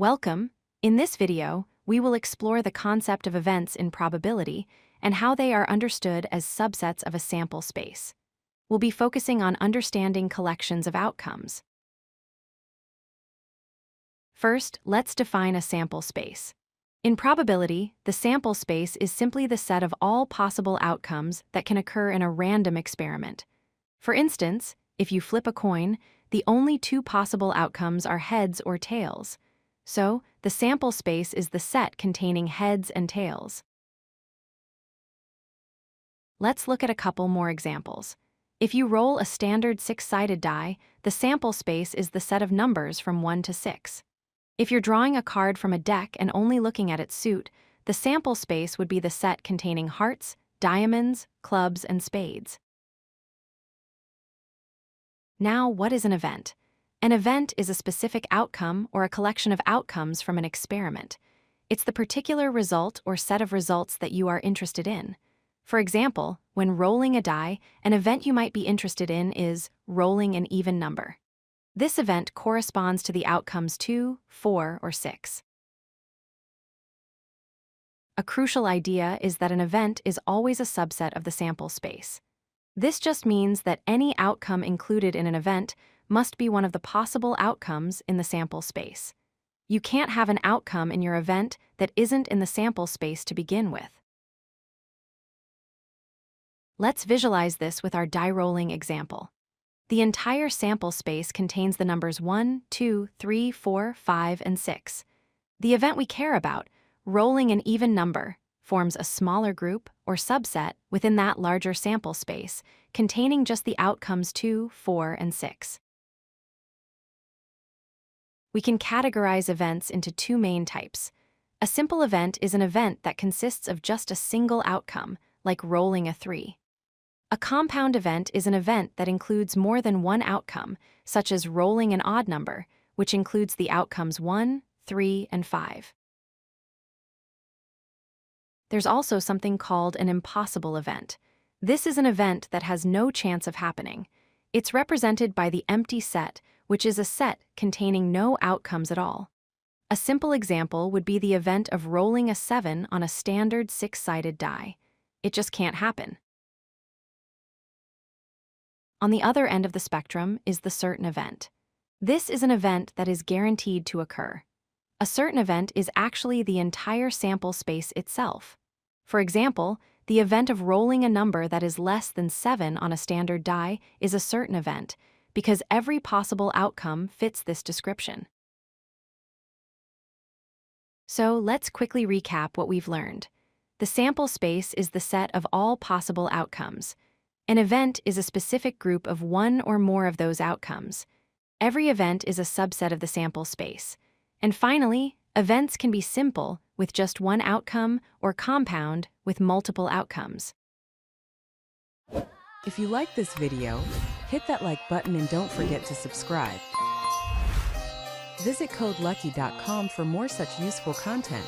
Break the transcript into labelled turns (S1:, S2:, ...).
S1: Welcome. In this video, we will explore the concept of events in probability and how they are understood as subsets of a sample space. We'll be focusing on understanding collections of outcomes. First, let's define a sample space. In probability, the sample space is simply the set of all possible outcomes that can occur in a random experiment. For instance, if you flip a coin, the only two possible outcomes are heads or tails. So, the sample space is the set containing heads and tails. Let's look at a couple more examples. If you roll a standard six-sided die, the sample space is the set of numbers from 1 to 6. If you're drawing a card from a deck and only looking at its suit, the sample space would be the set containing hearts, diamonds, clubs, and spades. Now, what is an event? An event is a specific outcome or a collection of outcomes from an experiment. It's the particular result or set of results that you are interested in. For example, when rolling a die, an event you might be interested in is rolling an even number. This event corresponds to the outcomes 2, 4, or 6. A crucial idea is that an event is always a subset of the sample space. This just means that any outcome included in an event must be one of the possible outcomes in the sample space. You can't have an outcome in your event that isn't in the sample space to begin with. Let's visualize this with our die rolling example. The entire sample space contains the numbers 1, 2, 3, 4, 5, and 6. The event we care about, rolling an even number, forms a smaller group or subset within that larger sample space, containing just the outcomes 2, 4, and 6. We can categorize events into two main types. A simple event is an event that consists of just a single outcome, like rolling a 3. A compound event is an event that includes more than one outcome, such as rolling an odd number, which includes the outcomes 1, 3, and 5. There's also something called an impossible event. This is an event that has no chance of happening. It's represented by the empty set, which is a set containing no outcomes at all. A simple example would be the event of rolling a 7 on a standard six-sided die. It just can't happen. On the other end of the spectrum is the certain event. This is an event that is guaranteed to occur. A certain event is actually the entire sample space itself. For example, the event of rolling a number that is less than 7 on a standard die is a certain event, because every possible outcome fits this description. So let's quickly recap what we've learned. The sample space is the set of all possible outcomes. An event is a specific group of one or more of those outcomes. Every event is a subset of the sample space. And finally, events can be simple with just one outcome or compound with multiple outcomes.
S2: If you like this video, hit that like button and don't forget to subscribe. Visit CodeLucky.com for more such useful content.